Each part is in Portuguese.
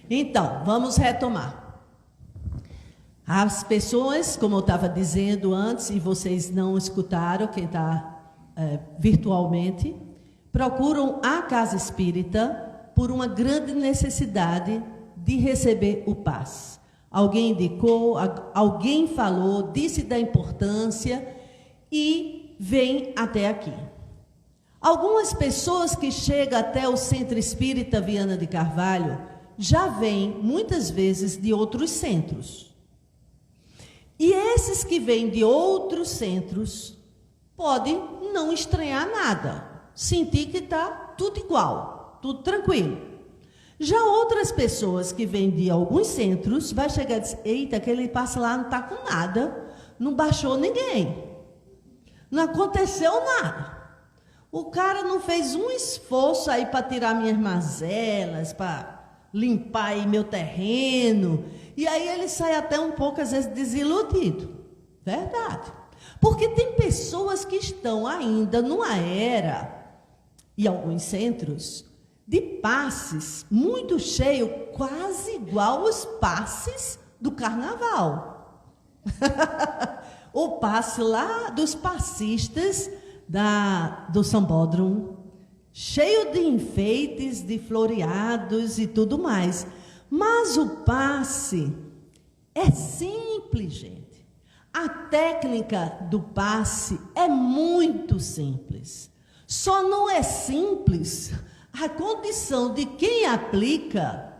Então, vamos retomar. As pessoas, como eu estava dizendo antes, e vocês não escutaram, quem está virtualmente, procuram a casa espírita por uma grande necessidade de receber o passe. Alguém indicou, alguém falou, disse da importância e vem até aqui. Algumas pessoas que chegam até o Centro Espírita Viana de Carvalho já vêm, muitas vezes, de outros centros. E esses que vêm de outros centros podem não estranhar nada, sentir que está tudo igual, tudo tranquilo. Já outras pessoas que vêm de alguns centros, vai chegar e dizer, eita, aquele passe lá não está com nada, não baixou ninguém, não aconteceu nada. O cara não fez um esforço aí para tirar minhas mazelas, para limpar aí meu terreno. E aí ele sai até um pouco, às vezes, desiludido. Verdade. Porque tem pessoas que estão ainda numa era, e alguns centros, de passes muito cheio, quase igual os passes do carnaval. O passe lá dos passistas do Sambódromo, cheio de enfeites, de floreados e tudo mais. Mas o passe é simples, gente. A técnica do passe é muito simples. Só não é simples a condição de quem aplica,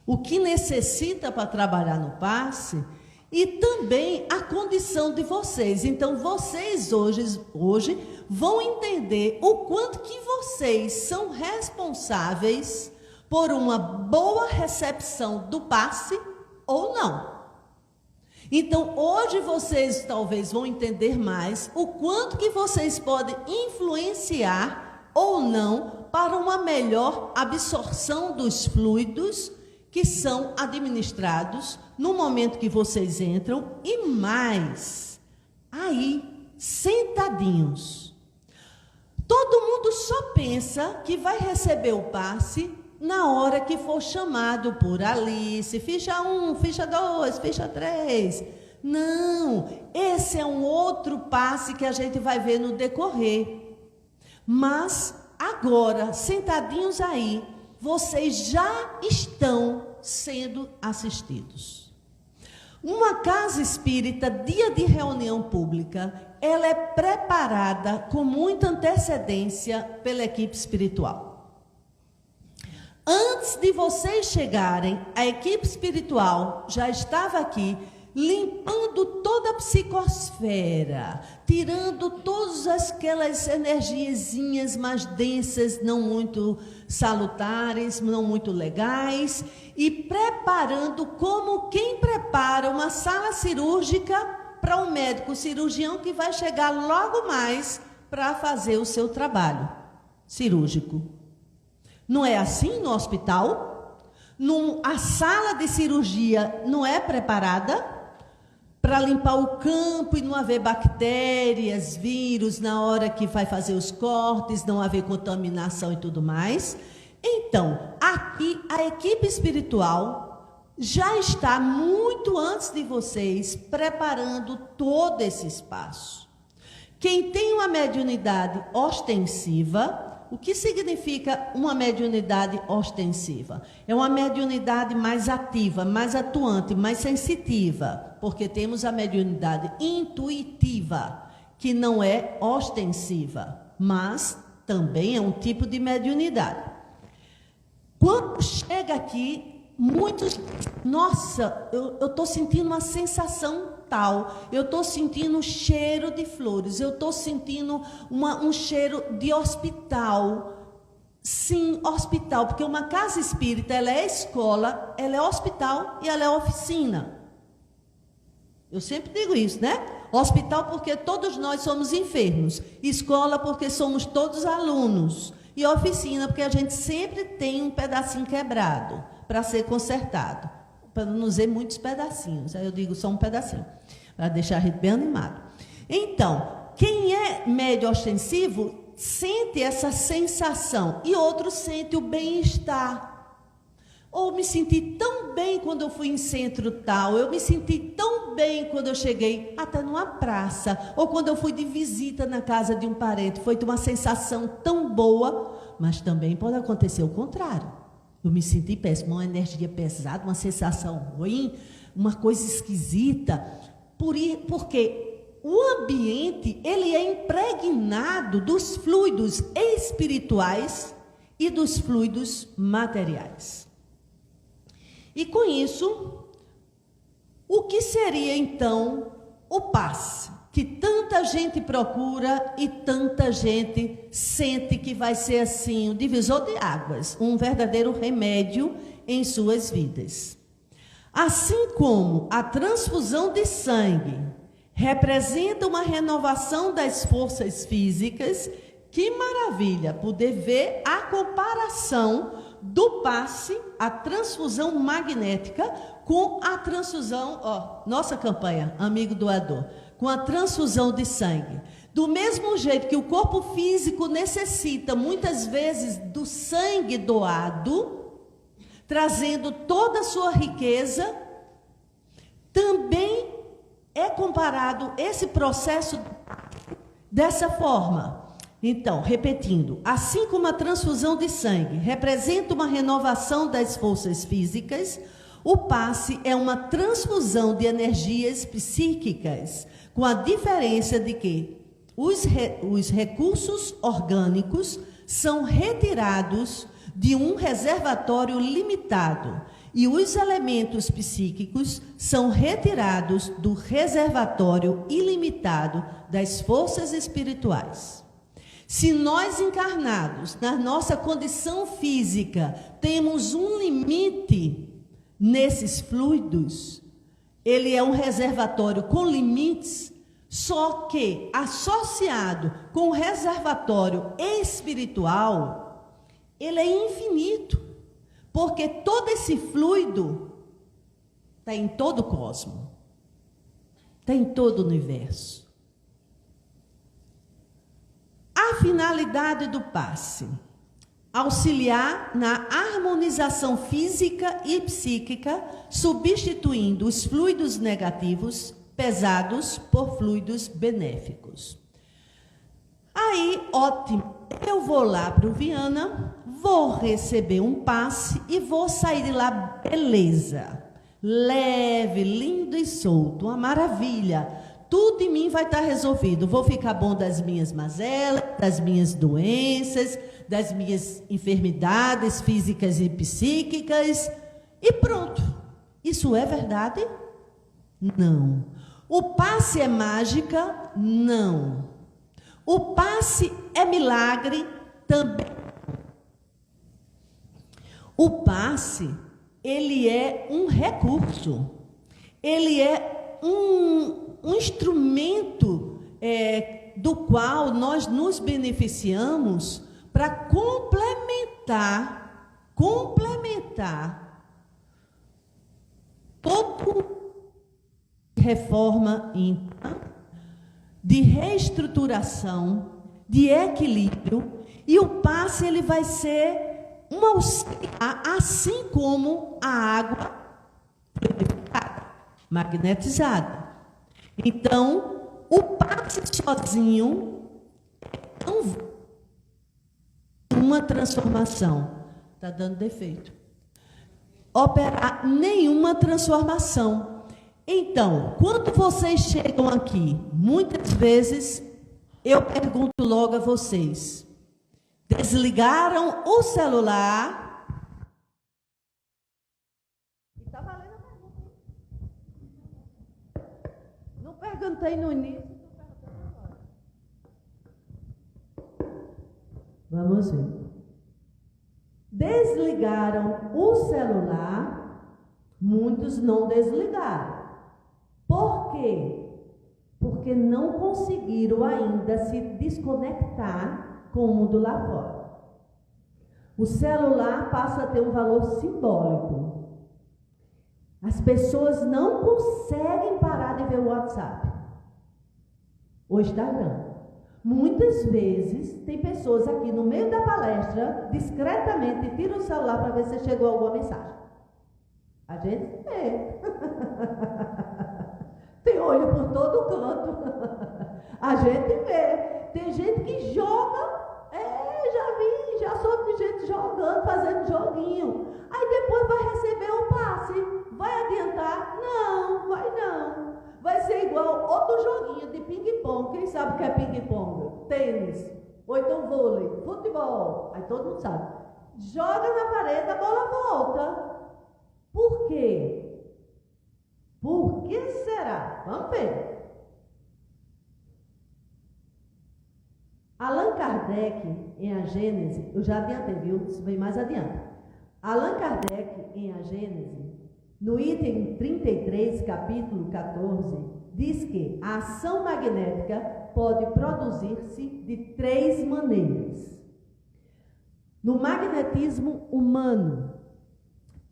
o que necessita para trabalhar no passe, e também a condição de vocês. Então, vocês hoje vão entender o quanto que vocês são responsáveis por uma boa recepção do passe ou não. Então, hoje vocês talvez vão entender mais o quanto que vocês podem influenciar ou não para uma melhor absorção dos fluidos que são administrados no momento que vocês entram e mais, aí, sentadinhos. Todo mundo só pensa que vai receber o passe na hora que for chamado por Alice, ficha 1, ficha 2, ficha 3. Não, esse é um outro passe que a gente vai ver no decorrer. Mas, agora, sentadinhos aí, vocês já estão sendo assistidos. Uma casa espírita, dia de reunião pública, ela é preparada com muita antecedência pela equipe espiritual. Antes de vocês chegarem, a equipe espiritual já estava aqui, limpando toda a psicosfera, tirando todas aquelas energiazinhas mais densas, não muito salutares, não muito legais, e preparando como quem prepara uma sala cirúrgica para um médico cirurgião que vai chegar logo mais para fazer o seu trabalho cirúrgico. Não é assim no hospital? A sala de cirurgia não é preparada para limpar o campo e não haver bactérias, vírus, na hora que vai fazer os cortes, não haver contaminação e tudo mais. Então, aqui a equipe espiritual já está muito antes de vocês preparando todo esse espaço. Quem tem uma mediunidade ostensiva, o que significa uma mediunidade ostensiva? É uma mediunidade mais ativa, mais atuante, mais sensitiva, porque temos a mediunidade intuitiva, que não é ostensiva, mas também é um tipo de mediunidade. Quando chega aqui, muitos... Nossa, eu estou sentindo uma sensação tal, eu estou sentindo um cheiro de flores, eu estou sentindo um cheiro de hospital. Sim, hospital, porque uma casa espírita, ela é escola, ela é hospital e ela é oficina. Eu sempre digo isso, né? Hospital porque todos nós somos enfermos, escola porque somos todos alunos, e oficina porque a gente sempre tem um pedacinho quebrado para ser consertado, para não dizer muitos pedacinhos, aí eu digo só um pedacinho, para deixar a gente bem animado. Então, quem é médio ostensivo sente essa sensação, e outro sente o bem-estar. Ou me senti tão bem quando eu fui em centro tal, eu me senti tão bem quando eu cheguei até numa praça, ou quando eu fui de visita na casa de um parente, foi uma sensação tão boa, mas também pode acontecer o contrário. Eu me senti péssimo, uma energia pesada, uma sensação ruim, uma coisa esquisita, porque o ambiente, ele é impregnado dos fluidos espirituais e dos fluidos materiais. E com isso, o que seria então o passe? Que tanta gente procura e tanta gente sente que vai ser assim, um divisor de águas, um verdadeiro remédio em suas vidas. Assim como a transfusão de sangue representa uma renovação das forças físicas, que maravilha poder ver a comparação do passe, a transfusão magnética, com a transfusão, nossa campanha, amigo doador, com a transfusão de sangue. Do mesmo jeito que o corpo físico necessita, muitas vezes, do sangue doado, trazendo toda a sua riqueza, também é comparado esse processo dessa forma. Então, repetindo, assim como a transfusão de sangue representa uma renovação das forças físicas, o passe é uma transfusão de energias psíquicas, com a diferença de que os recursos orgânicos são retirados de um reservatório limitado e os elementos psíquicos são retirados do reservatório ilimitado das forças espirituais. Se nós encarnados, na nossa condição física, temos um limite nesses fluidos, ele é um reservatório com limites, só que associado com o reservatório espiritual, ele é infinito, porque todo esse fluido está em todo o cosmos, está em todo o universo. A finalidade do passe: auxiliar na harmonização física e psíquica, substituindo os fluidos negativos, pesados, por fluidos benéficos. Aí, ótimo, eu vou lá para o Viana, vou receber um passe e vou sair de lá, beleza, leve, lindo e solto, uma maravilha. Tudo em mim vai estar resolvido. Vou ficar bom das minhas mazelas, das minhas doenças, das minhas enfermidades físicas e psíquicas. E pronto. Isso é verdade? Não. O passe é mágica? Não. O passe é milagre? Também. O passe, ele é um recurso. Ele é um instrumento do qual nós nos beneficiamos para complementar todo reforma íntima, de reestruturação, de equilíbrio, e o passe ele vai ser um auxiliar, assim como a água purificada, magnetizada. Então, o passe sozinho não uma transformação. Está dando defeito. Operar nenhuma transformação. Então, quando vocês chegam aqui, muitas vezes, eu pergunto logo a vocês: desligaram o celular? Está valendo a pergunta. Não perguntei no início, estou perguntando agora. Vamos ver. Desligaram o celular? Muitos não desligaram. Por quê? Porque não conseguiram ainda se desconectar com o mundo lá fora. O celular passa a ter um valor simbólico. As pessoas não conseguem parar de ver o WhatsApp, o Instagram. Muitas vezes tem pessoas aqui no meio da palestra, discretamente tiram o celular para ver se chegou alguma mensagem. A gente vê. Tem olho por todo canto. A gente vê. Tem gente que joga. Já soube de gente jogando, fazendo joguinho. Aí depois vai receber o passe. Vai adiantar? Não, vai não. Vai ser igual outro joguinho de ping-pong. Quem sabe o que é ping-pong? Tênis. Ou então vôlei, futebol. Aí todo mundo sabe. Joga na parede, a bola volta. Por quê? Por que será? Vamos ver. Allan Kardec, em A Gênese, eu já adiantei, viu? Isso vem mais adiante. Allan Kardec, em A Gênese, no item 33, capítulo 14, diz que a ação magnética pode produzir-se de 3 maneiras. No magnetismo humano,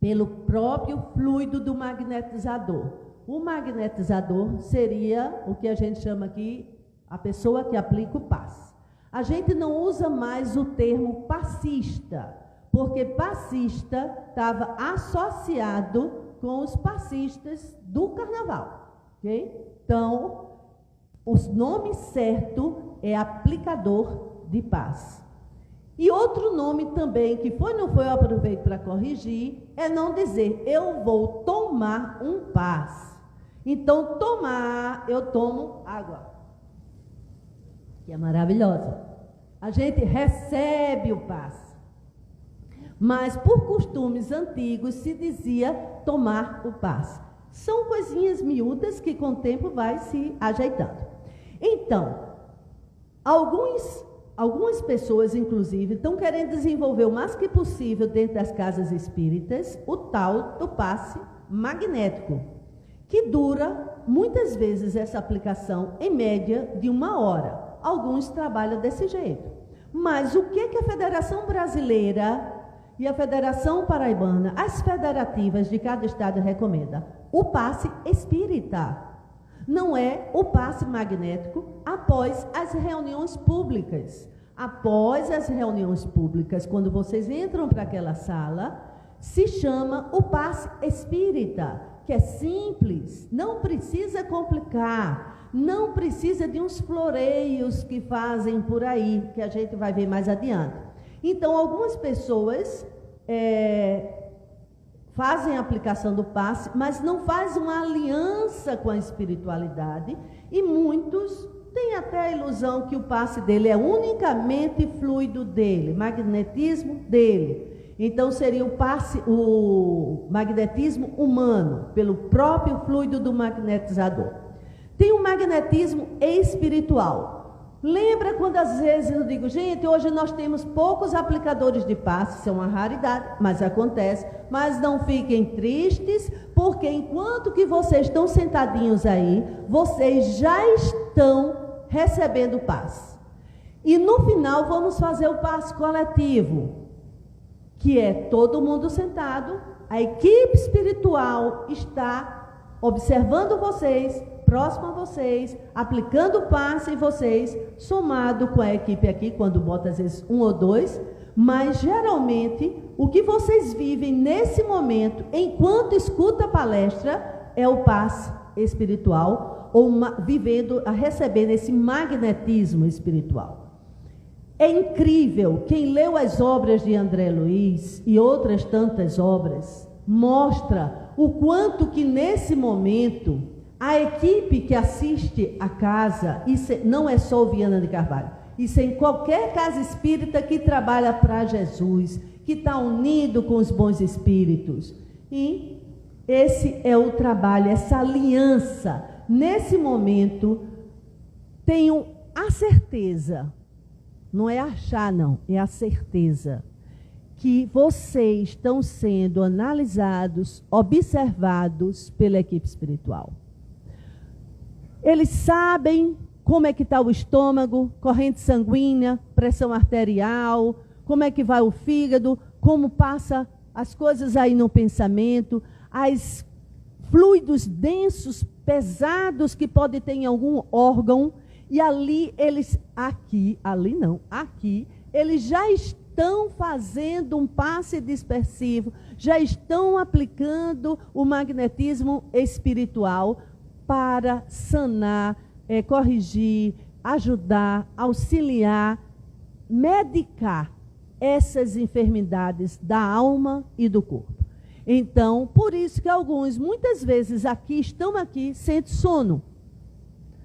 pelo próprio fluido do magnetizador. O magnetizador seria o que a gente chama aqui, a pessoa que aplica o passe. A gente não usa mais o termo passista, porque passista estava associado com os passistas do carnaval, ok? Então, o nome certo é aplicador de passe. E outro nome também, que não foi, eu aproveito para corrigir, é não dizer, eu vou tomar um passe. Então, tomar, eu tomo água, que é maravilhosa. A gente recebe o passe. Mas, por costumes antigos, se dizia tomar o passe. São coisinhas miúdas que com o tempo vai se ajeitando. Então, algumas pessoas, inclusive, estão querendo desenvolver o mais que possível dentro das casas espíritas o tal do passe magnético, que dura, muitas vezes, essa aplicação, em média, de 1 hora. Alguns trabalham desse jeito. Mas o que a Federação Brasileira e a Federação Paraibana, as federativas de cada estado recomendam? O passe espírita. Não é o passe magnético após as reuniões públicas. Após as reuniões públicas, quando vocês entram para aquela sala, se chama o passe espírita, que é simples, não precisa complicar, não precisa de uns floreios que fazem por aí, que a gente vai ver mais adiante. Então, algumas pessoas fazem a aplicação do passe, mas não fazem uma aliança com a espiritualidade, e muitos têm até a ilusão que o passe dele é unicamente fluido dele, magnetismo dele. Então, seria o magnetismo humano, pelo próprio fluido do magnetizador. Tem o magnetismo espiritual. Lembra quando às vezes eu digo, gente, hoje nós temos poucos aplicadores de passe, isso é uma raridade, mas acontece. Mas não fiquem tristes, porque enquanto que vocês estão sentadinhos aí, vocês já estão recebendo passe. E no final vamos fazer o passe coletivo, que é todo mundo sentado, a equipe espiritual está observando vocês, próximo a vocês, aplicando o passe em vocês, somado com a equipe aqui, quando bota às vezes 1 ou 2, mas geralmente o que vocês vivem nesse momento, enquanto escuta a palestra, é o passe espiritual, ou recebendo esse magnetismo espiritual. É incrível, quem leu as obras de André Luiz e outras tantas obras, mostra o quanto que nesse momento, a equipe que assiste a casa, isso não é só o Viana de Carvalho, isso é em qualquer casa espírita que trabalha para Jesus, que está unido com os bons espíritos. E esse é o trabalho, essa aliança. Nesse momento, tenho a certeza, não é achar não, é a certeza, que vocês estão sendo analisados, observados pela equipe espiritual. Eles sabem como é que está o estômago, corrente sanguínea, pressão arterial, como é que vai o fígado, como passa as coisas aí no pensamento, as fluidos densos, pesados que pode ter em algum órgão, e ali eles, aqui, eles já estão estão fazendo um passe dispersivo, já estão aplicando o magnetismo espiritual para sanar, corrigir, ajudar, auxiliar, medicar essas enfermidades da alma e do corpo. Então, por isso que alguns, muitas vezes estão aqui, sentem sono.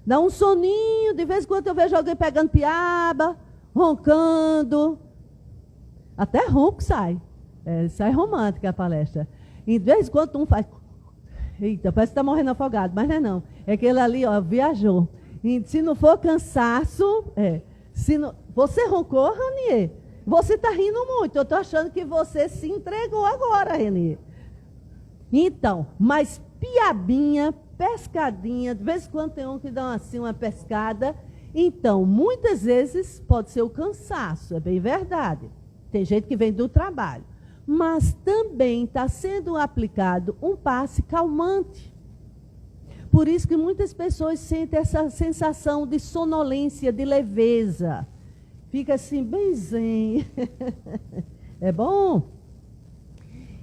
Dá um soninho, de vez em quando eu vejo alguém pegando piaba, roncando. Até ronco sai. Sai romântica a palestra. E de vez em quando um faz... Eita, parece que está morrendo afogado, mas não é não. É aquele ali, ó, viajou. E se não for cansaço, se não... Você roncou, Ranier? Você está rindo muito. Eu estou achando que você se entregou agora, Ranier. Então, mas piabinha, pescadinha, de vez em quando tem um que dá assim uma pescada. Então, muitas vezes pode ser o cansaço, é bem verdade. Tem gente que vem do trabalho. Mas também está sendo aplicado um passe calmante. Por isso que muitas pessoas sentem essa sensação de sonolência, de leveza. Fica assim, bem zen. É bom?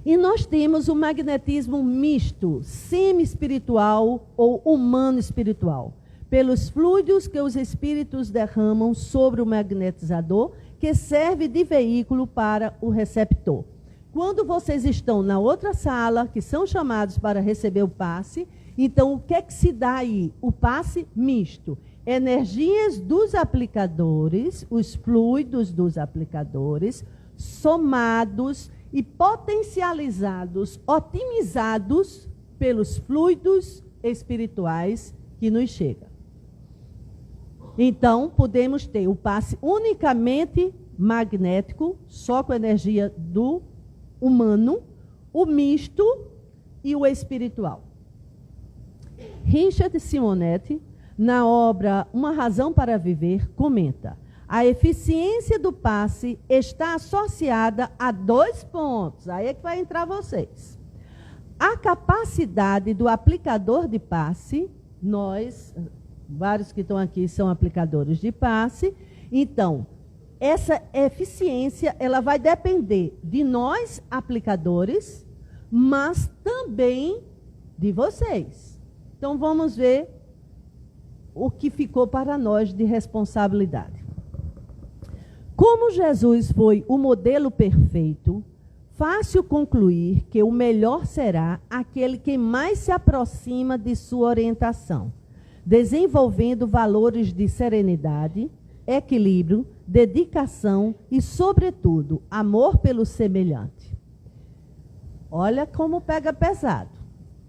E nós temos o magnetismo misto, semi-espiritual ou humano-espiritual, pelos fluidos que os espíritos derramam sobre o magnetizador, que serve de veículo para o receptor. Quando vocês estão na outra sala, que são chamados para receber o passe, então o que é que se dá aí? O passe misto. Energias dos aplicadores, os fluidos dos aplicadores, somados e potencializados, otimizados pelos fluidos espirituais que nos chegam. Então, podemos ter o passe unicamente magnético, só com a energia do humano, o misto e o espiritual. Richard Simonetti, na obra Uma Razão para Viver, comenta: a eficiência do passe está associada a 2 pontos. Aí é que vai entrar vocês. A capacidade do aplicador de passe, nós, vários que estão aqui são aplicadores de passe, então, essa eficiência ela vai depender de nós, aplicadores, mas também de vocês. Então, vamos ver o que ficou para nós de responsabilidade. Como Jesus foi o modelo perfeito, fácil concluir que o melhor será aquele que mais se aproxima de sua orientação, desenvolvendo valores de serenidade, equilíbrio, dedicação e, sobretudo, amor pelo semelhante. Olha como pega pesado.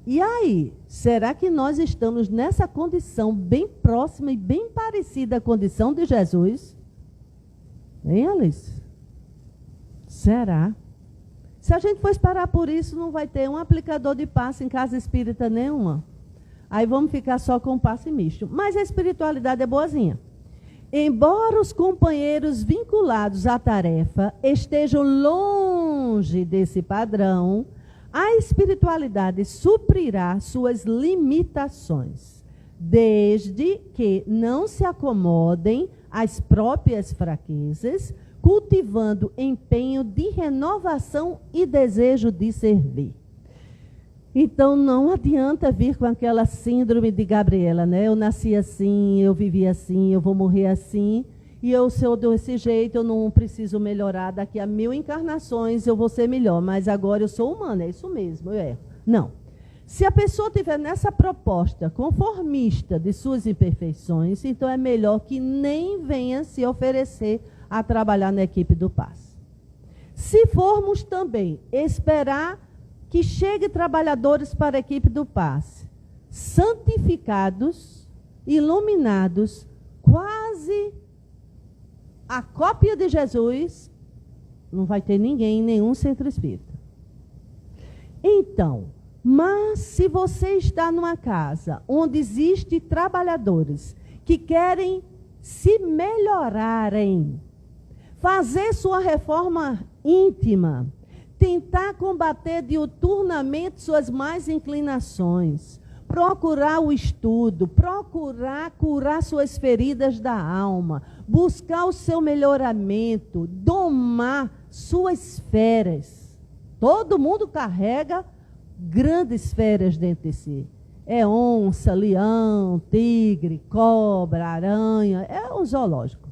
E aí, será que nós estamos nessa condição bem próxima e bem parecida à condição de Jesus? Hein, Alice? Será? Se a gente for esperar por isso, não vai ter um aplicador de passe em casa espírita nenhuma. Aí vamos ficar só com o passe misto. Mas a espiritualidade é boazinha. Embora os companheiros vinculados à tarefa estejam longe desse padrão, a espiritualidade suprirá suas limitações, desde que não se acomodem às próprias fraquezas, cultivando empenho de renovação e desejo de servir. Então, não adianta vir com aquela síndrome de Gabriela, né? Eu nasci assim, eu vivi assim, eu vou morrer assim, e se eu desse jeito, eu não preciso melhorar, daqui a 1000 encarnações eu vou ser melhor, mas agora eu sou humana, é isso mesmo, eu erro. Não. Se a pessoa estiver nessa proposta conformista de suas imperfeições, então é melhor que nem venha se oferecer a trabalhar na equipe do passe. Se formos também esperar que chegue trabalhadores para a equipe do passe, santificados, iluminados, quase a cópia de Jesus, não vai ter ninguém em nenhum centro espírita. Então, mas se você está numa casa onde existem trabalhadores que querem se melhorarem, fazer sua reforma íntima, tentar combater diuturnamente suas más inclinações, procurar o estudo, procurar curar suas feridas da alma, buscar o seu melhoramento, domar suas feras. Todo mundo carrega grandes feras dentro de si. É onça, leão, tigre, cobra, aranha, é um zoológico.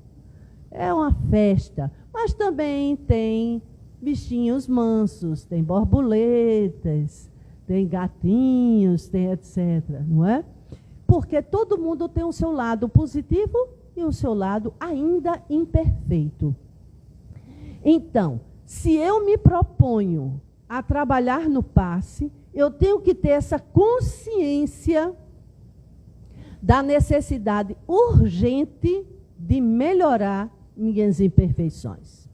É uma festa, mas também tem bichinhos mansos, tem borboletas, tem gatinhos, tem etc, não é? Porque todo mundo tem o seu lado positivo e o seu lado ainda imperfeito. Então, se eu me proponho a trabalhar no passe, eu tenho que ter essa consciência da necessidade urgente de melhorar minhas imperfeições.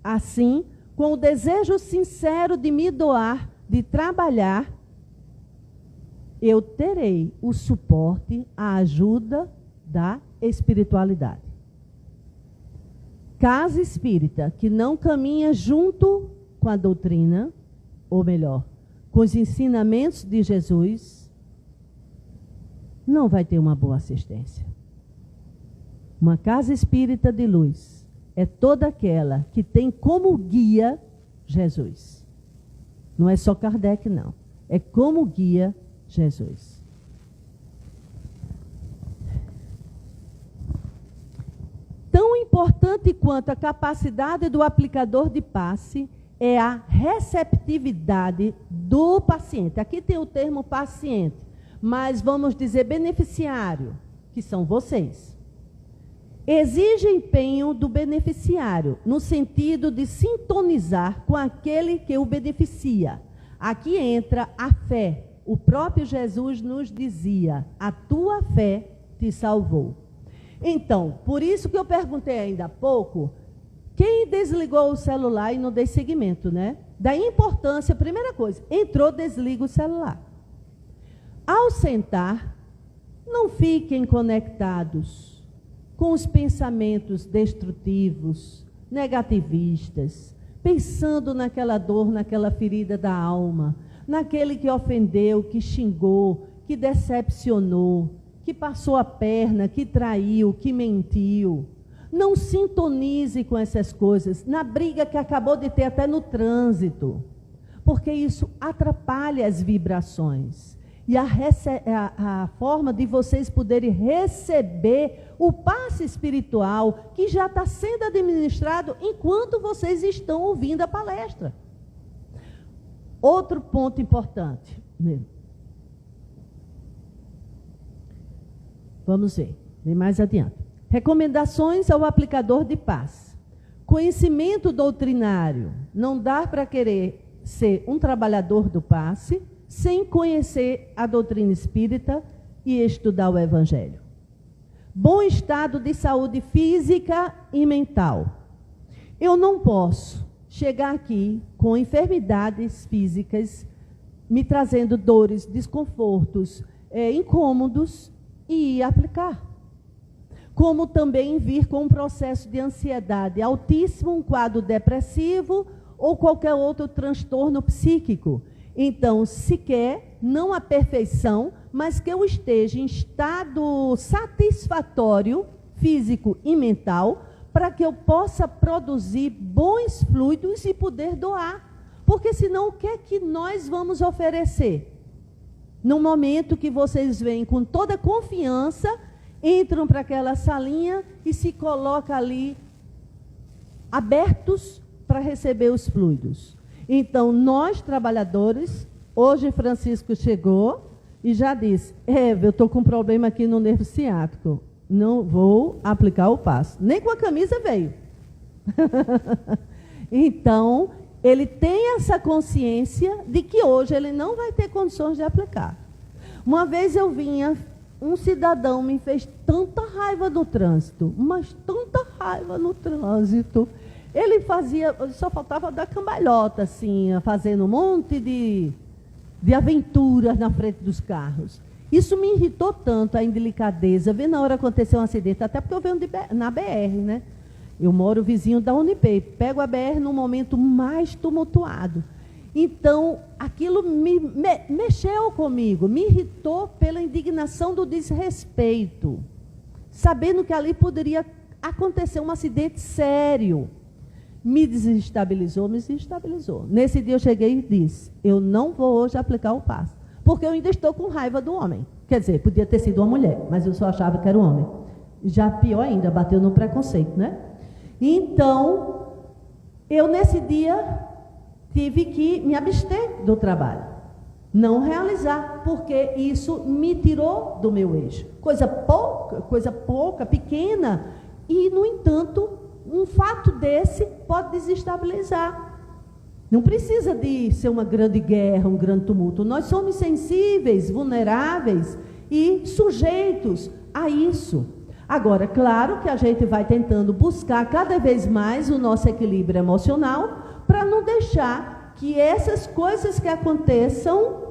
Assim, com o desejo sincero de me doar, de trabalhar, eu terei o suporte, a ajuda da espiritualidade. Casa espírita que não caminha junto com a doutrina, ou melhor, com os ensinamentos de Jesus, não vai ter uma boa assistência. Uma casa espírita de luz é toda aquela que tem como guia Jesus. Não é só Kardec, não. É como guia Jesus. Tão importante quanto a capacidade do aplicador de passe é a receptividade do paciente. Aqui tem o termo paciente, mas vamos dizer beneficiário, que são vocês. Exige empenho do beneficiário, no sentido de sintonizar com aquele que o beneficia. Aqui entra a fé. O próprio Jesus nos dizia, a tua fé te salvou. Então, por isso que eu perguntei ainda há pouco, quem desligou o celular e não deu seguimento, né? Da importância, primeira coisa, entrou, desliga o celular. Ao sentar, não fiquem conectados com os pensamentos destrutivos, negativistas, pensando naquela dor, naquela ferida da alma, naquele que ofendeu, que xingou, que decepcionou, que passou a perna, que traiu, que mentiu. Não sintonize com essas coisas, na briga que acabou de ter até no trânsito, porque isso atrapalha as vibrações. E a forma de vocês poderem receber o passe espiritual que já está sendo administrado enquanto vocês estão ouvindo a palestra. Outro ponto importante. Vamos ver, vem mais adiante. Recomendações ao aplicador de passe. Conhecimento doutrinário. Não dá para querer ser um trabalhador do passe sem conhecer a doutrina espírita e estudar o Evangelho. Bom estado de saúde física e mental. Eu não posso chegar aqui com enfermidades físicas, me trazendo dores, desconfortos, incômodos e aplicar. Como também vir com um processo de ansiedade altíssimo, um quadro depressivo ou qualquer outro transtorno psíquico. Então, se quer, não a perfeição, mas que eu esteja em estado satisfatório, físico e mental, para que eu possa produzir bons fluidos e poder doar. Porque senão, o que é que nós vamos oferecer? No momento que vocês vêm com toda confiança, entram para aquela salinha e se colocam ali abertos para receber os fluidos. Então, nós, trabalhadores, hoje Francisco chegou e já disse, eu estou com um problema aqui no nervo ciático, não vou aplicar o passe. Nem com a camisa veio. Então, ele tem essa consciência de que hoje ele não vai ter condições de aplicar. Uma vez eu vinha, um cidadão me fez tanta raiva no trânsito, mas tanta raiva no trânsito. Ele fazia, só faltava dar cambalhota, assim, fazendo um monte de aventuras na frente dos carros. Isso me irritou tanto, a indelicadeza. Vê na hora que aconteceu um acidente, até porque eu venho na BR, né? Eu moro vizinho da Unipei, pego a BR num momento mais tumultuado. Então, aquilo mexeu comigo, me irritou pela indignação do desrespeito, sabendo que ali poderia acontecer um acidente sério. Me desestabilizou. Nesse dia eu cheguei e disse, eu não vou hoje aplicar o passe, porque eu ainda estou com raiva do homem. Quer dizer, podia ter sido uma mulher, mas eu só achava que era um homem. Já pior ainda, bateu no preconceito, né? Então, eu nesse dia tive que me abster do trabalho, não realizar, porque isso me tirou do meu eixo. Coisa pouca, pequena, e, no entanto, um fato desse pode desestabilizar. Não precisa de ser uma grande guerra, um grande tumulto. Nós somos sensíveis, vulneráveis e sujeitos a isso. Agora, claro que a gente vai tentando buscar cada vez mais o nosso equilíbrio emocional para não deixar que essas coisas que aconteçam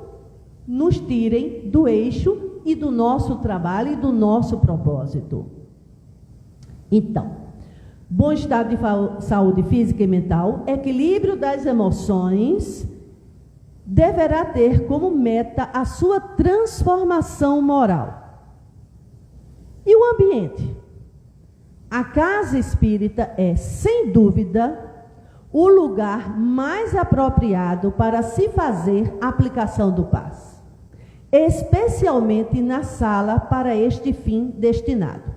nos tirem do eixo e do nosso trabalho e do nosso propósito. Então, bom estado de saúde física e mental, equilíbrio das emoções, deverá ter como meta a sua transformação moral. E o ambiente? A casa espírita é, sem dúvida, o lugar mais apropriado para se fazer a aplicação do passe, especialmente na sala para este fim destinado.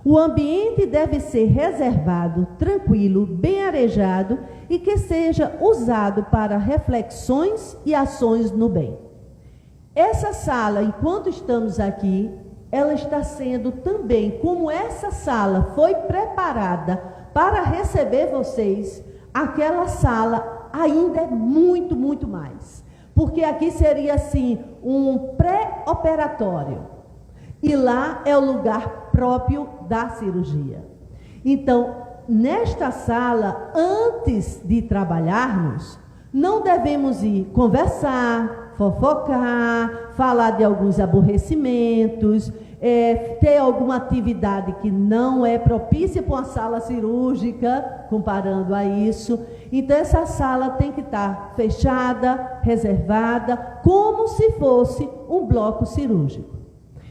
O ambiente deve ser reservado, tranquilo, bem arejado e que seja usado para reflexões e ações no bem. Essa sala, enquanto estamos aqui, ela está sendo também, como essa sala foi preparada para receber vocês, aquela sala ainda é muito, muito mais. Porque aqui seria assim, um pré-operatório. E lá é o lugar próprio da cirurgia. Então, nesta sala, antes de trabalharmos, não devemos ir conversar, fofocar, falar de alguns aborrecimentos, ter alguma atividade que não é propícia para uma sala cirúrgica, comparando a isso. Então, essa sala tem que estar fechada, reservada, como se fosse um bloco cirúrgico.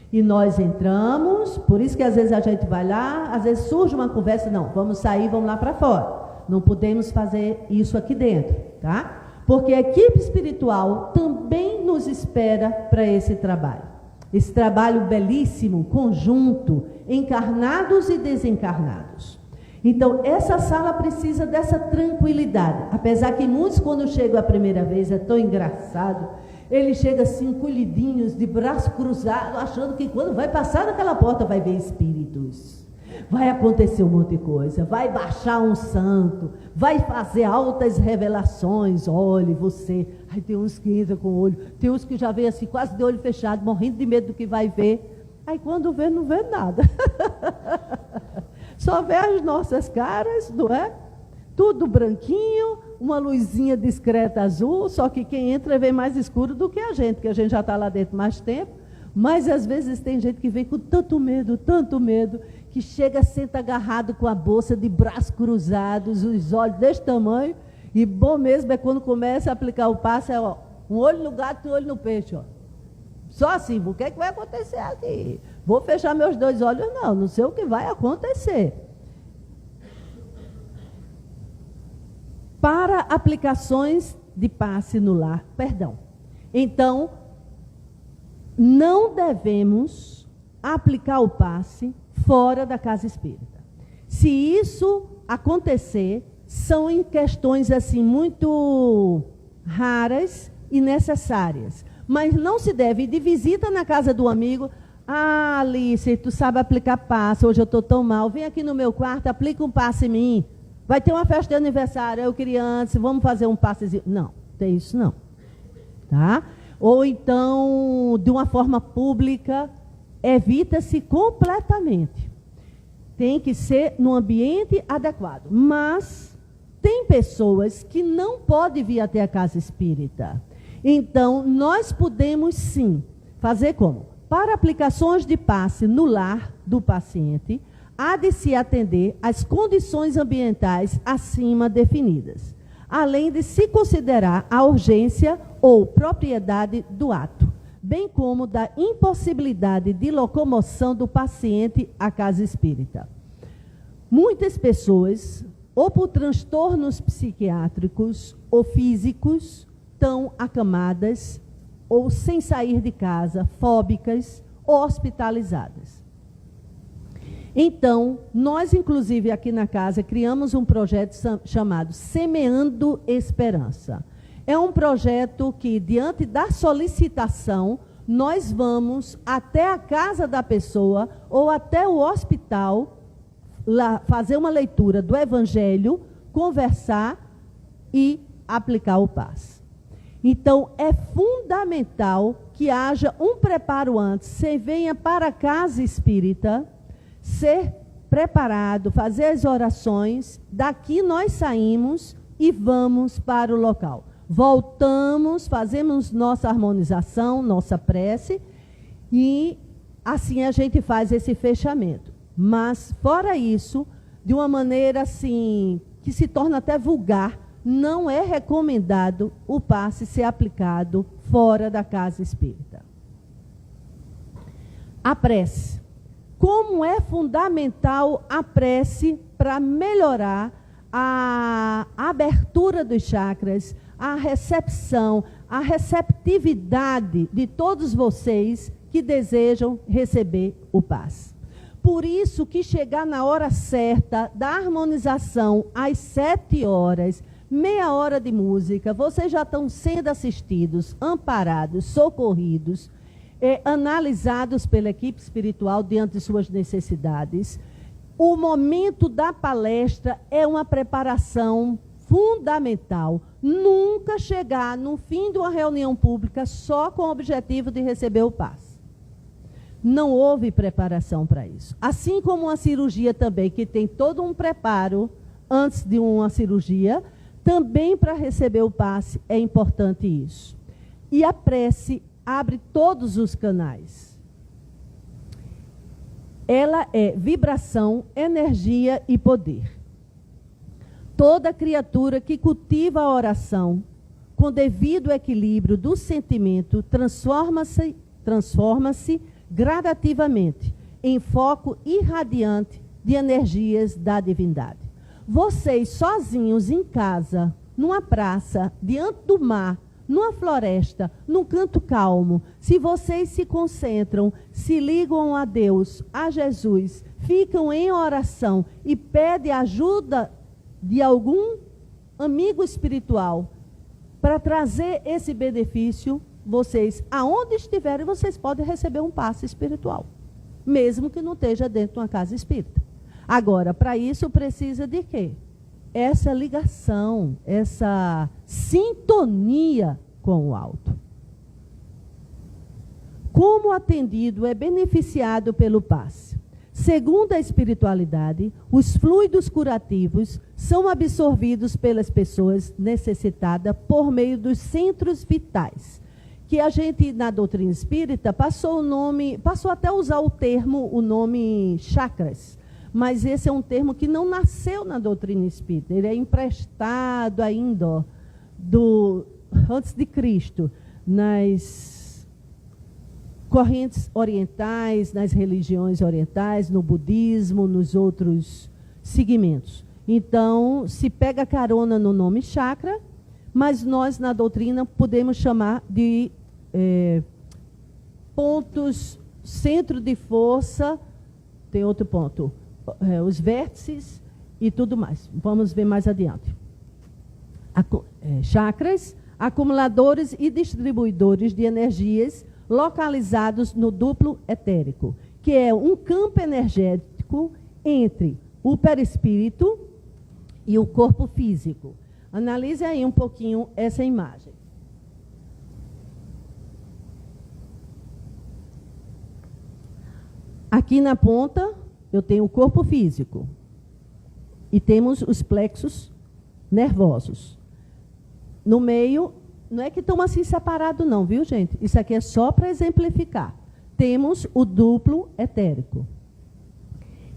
E nós entramos, por isso que às vezes a gente vai lá, às vezes surge uma conversa, não, vamos sair, vamos lá para fora. Não podemos fazer isso aqui dentro, tá? Porque a equipe espiritual também nos espera para esse trabalho. Esse trabalho belíssimo, conjunto, encarnados e desencarnados. Então, essa sala precisa dessa tranquilidade. Apesar que muitos, quando chegam a primeira vez, é tão engraçado, eles chegam assim, encolhidinhos, de braço cruzado, achando que quando vai passar naquela porta vai ver espíritos. Vai acontecer um monte de coisa, vai baixar um santo, vai fazer altas revelações. Olhe, você... Aí tem uns que entram com o olho, tem uns que já vêm assim, quase de olho fechado, morrendo de medo do que vai ver. Aí quando vê, não vê nada. Só vê as nossas caras, não é? Tudo branquinho, uma luzinha discreta azul, só que quem entra vê mais escuro do que a gente, porque a gente já está lá dentro mais tempo. Mas às vezes tem gente que vem com tanto medo, que chega, senta agarrado com a bolsa de braços cruzados, os olhos desse tamanho, e bom mesmo é quando começa a aplicar o passe, é, ó, um olho no gato e um olho no peixe, ó. Só assim, o que é que vai acontecer aqui? Vou fechar meus dois olhos? Não sei o que vai acontecer. Para aplicações de passe no lar, então, não devemos aplicar o passe fora da casa espírita. Se isso acontecer, são em questões assim muito raras e necessárias. Mas não se deve ir de visita na casa do amigo. Ah, Alice, tu sabe aplicar passe, hoje eu estou tão mal, vem aqui no meu quarto, aplica um passe em mim. Vai ter uma festa de aniversário, eu queria antes, vamos fazer um passezinho. Não, tem isso não. Tá? Ou então, de uma forma pública, evita-se completamente. Tem que ser no ambiente adequado. Mas tem pessoas que não podem vir até a casa espírita. Então, nós podemos sim fazer como? Para aplicações de passe no lar do paciente, há de se atender às condições ambientais acima definidas. além de se considerar a urgência ou propriedade do ato, bem como da impossibilidade de locomoção do paciente à casa espírita. Muitas pessoas, ou por transtornos psiquiátricos ou físicos, estão acamadas ou sem sair de casa, fóbicas ou hospitalizadas. Então, nós, inclusive, aqui na casa, criamos um projeto chamado Semeando Esperança. É um projeto que, diante da solicitação, nós vamos até a casa da pessoa ou até o hospital, lá, fazer uma leitura do Evangelho, conversar e aplicar o passe. Então, é fundamental que haja um preparo antes. Você venha para a casa espírita, ser preparado, fazer as orações. Daqui nós saímos e vamos para o local. Voltamos, fazemos nossa harmonização, nossa prece, e assim a gente faz esse fechamento. Mas, fora isso, de uma maneira assim, que se torna até vulgar, não é recomendado o passe ser aplicado fora da casa espírita. A prece. Como é fundamental a prece para melhorar a abertura dos chakras, a recepção, a receptividade de todos vocês que desejam receber o passe. Por isso que chegar na hora certa da harmonização às 7 horas, meia hora de música, vocês já estão sendo assistidos, amparados, socorridos, analisados pela equipe espiritual diante de suas necessidades. O momento da palestra é uma preparação fundamental. Nunca chegar no fim de uma reunião pública só com o objetivo de receber o passe. Não houve preparação para isso. Assim como uma cirurgia também, que tem todo um preparo antes de uma cirurgia, também para receber o passe é importante isso. E a prece abre todos os canais. Ela é vibração, energia e poder. Toda criatura que cultiva a oração com devido equilíbrio do sentimento transforma-se gradativamente em foco irradiante de energias da divindade. Vocês sozinhos em casa, numa praça, diante do mar, numa floresta, num canto calmo, se vocês se concentram, se ligam a Deus, a Jesus, ficam em oração e pedem ajuda de algum amigo espiritual para trazer esse benefício, vocês, aonde estiverem, vocês podem receber um passe espiritual, mesmo que não esteja dentro de uma casa espírita. Agora, para isso precisa de quê? Essa ligação, essa sintonia com o alto. Como o atendido é beneficiado pelo passe? Segundo a espiritualidade, os fluidos curativos são absorvidos pelas pessoas necessitadas por meio dos centros vitais, que a gente, na doutrina espírita, passou até a usar o nome chakras. Mas esse é um termo que não nasceu na doutrina espírita. Ele é emprestado ainda antes de Cristo, nas correntes orientais, nas religiões orientais, no budismo, nos outros segmentos. Então, se pega carona no nome chakra, mas nós, na doutrina, podemos chamar de pontos, centro de força, tem outro ponto, os vértices e tudo mais. Vamos ver mais adiante. Chakras, acumuladores e distribuidores de energias localizados no duplo etérico, que é um campo energético entre o perispírito e o corpo físico. Analise aí um pouquinho essa imagem. Aqui na ponta, eu tenho o corpo físico. E temos os plexos nervosos. No meio, não é que estão assim separados não, viu, gente? Isso aqui é só para exemplificar. Temos o duplo etérico.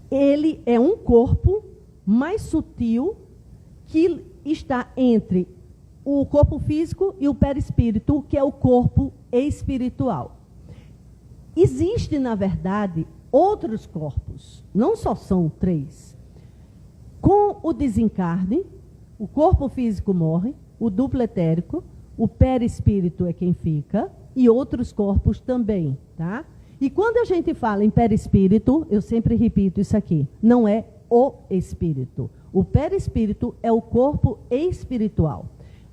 Ele é um corpo mais sutil que está entre o corpo físico e o perispírito, que é o corpo espiritual. Existem, na verdade, outros corpos, não só são 3. Com o desencarne, o corpo físico morre, o duplo etérico, o perispírito é quem fica, e outros corpos também, tá? E quando a gente fala em perispírito, eu sempre repito isso aqui, não é o espírito. O perispírito é o corpo espiritual.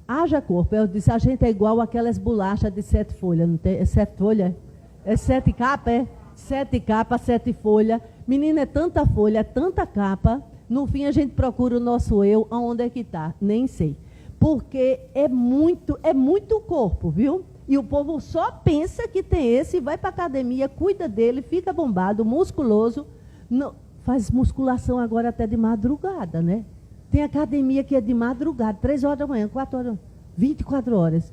Haja corpo, eu disse, a gente é igual aquelas bolachas de 7 folhas, não tem? É 7 folhas? É 7 capas, é? 7 capas, 7 folhas. Menina, é tanta folha, é tanta capa. No fim, a gente procura o nosso eu, aonde é que está? Nem sei. Porque é muito corpo, viu? E o povo só pensa que tem esse, vai para a academia, cuida dele, fica bombado, musculoso. Não, faz musculação agora até de madrugada, né? Tem academia que é de madrugada, 3 horas da manhã, 4 horas, 24 horas.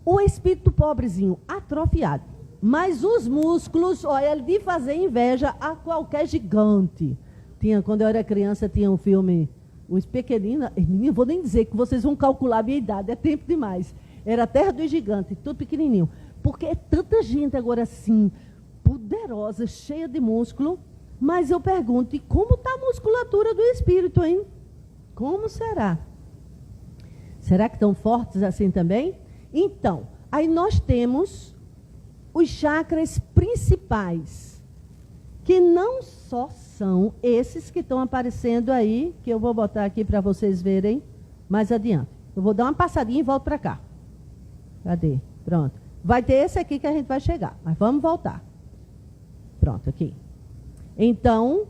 O espírito pobrezinho, atrofiado. Mas os músculos, olha, ele de fazer inveja a qualquer gigante. Quando eu era criança, tinha um filme, Os Pequeninos, não vou nem dizer que vocês vão calcular a minha idade, é tempo demais. Era a Terra dos Gigantes, tudo pequenininho. Porque é tanta gente agora assim, poderosa, cheia de músculo. Mas eu pergunto, e como está a musculatura do espírito, hein? Como será? Será que estão fortes assim também? Então, aí nós temos os chakras principais, que não só são esses que estão aparecendo aí, que eu vou botar aqui para vocês verem mais adiante. Eu vou dar uma passadinha e volto para cá. Cadê? Pronto. Vai ter esse aqui que a gente vai chegar, mas vamos voltar. Pronto, aqui. Então,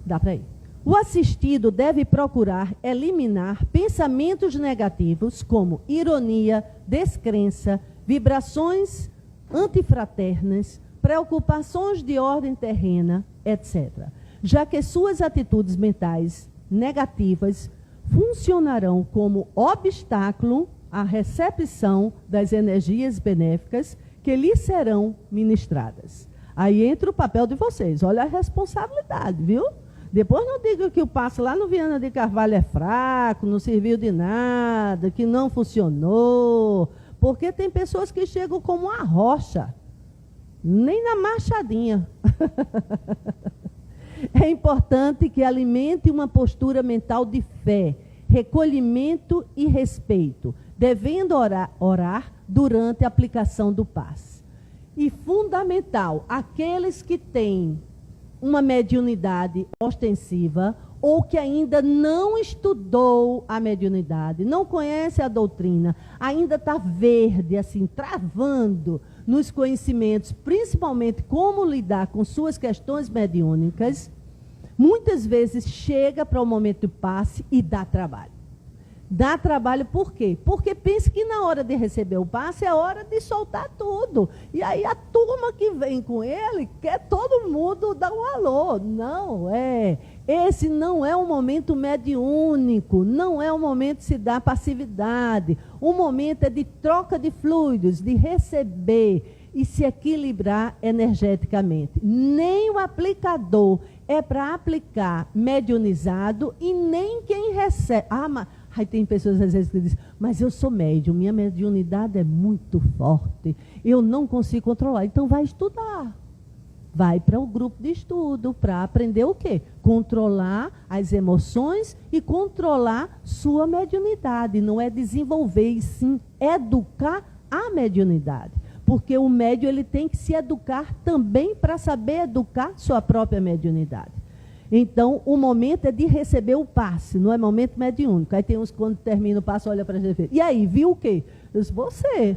dá para ir. O assistido deve procurar eliminar pensamentos negativos como ironia, descrença, vibrações antifraternas, preocupações de ordem terrena, etc. Já que suas atitudes mentais negativas funcionarão como obstáculo à recepção das energias benéficas que lhes serão ministradas. Aí entra o papel de vocês. Olha a responsabilidade, viu? Depois não diga que o passo lá no Viana de Carvalho é fraco, não serviu de nada, que não funcionou. Porque tem pessoas que chegam como uma rocha. Nem na machadinha. É importante que alimente uma postura mental de fé, recolhimento e respeito, devendo orar durante a aplicação do passe. E fundamental, aqueles que têm uma mediunidade ostensiva ou que ainda não estudou a mediunidade, não conhece a doutrina, ainda está verde, assim, travando nos conhecimentos, principalmente como lidar com suas questões mediúnicas, muitas vezes chega para o momento do passe e dá trabalho. Dá trabalho por quê? Porque pensa que na hora de receber o passe é hora de soltar tudo. E aí a turma que vem com ele quer todo mundo dar um alô. Não, esse não é um momento mediúnico, não é um momento de se dar passividade. O momento é de troca de fluidos, de receber e se equilibrar energeticamente. Nem o aplicador é para aplicar mediunizado e nem quem recebe. Aí tem pessoas às vezes que dizem, mas eu sou médium, minha mediunidade é muito forte, eu não consigo controlar. Então vai estudar. Vai para o grupo de estudo para aprender o quê? Controlar as emoções e controlar sua mediunidade. Não é desenvolver, e sim educar a mediunidade. Porque o médium ele tem que se educar também para saber educar sua própria mediunidade. Então, o momento é de receber o passe, não é momento mediúnico. Aí tem uns que quando termina o passe, olha para a gente. E aí, viu o quê? Eu disse, você.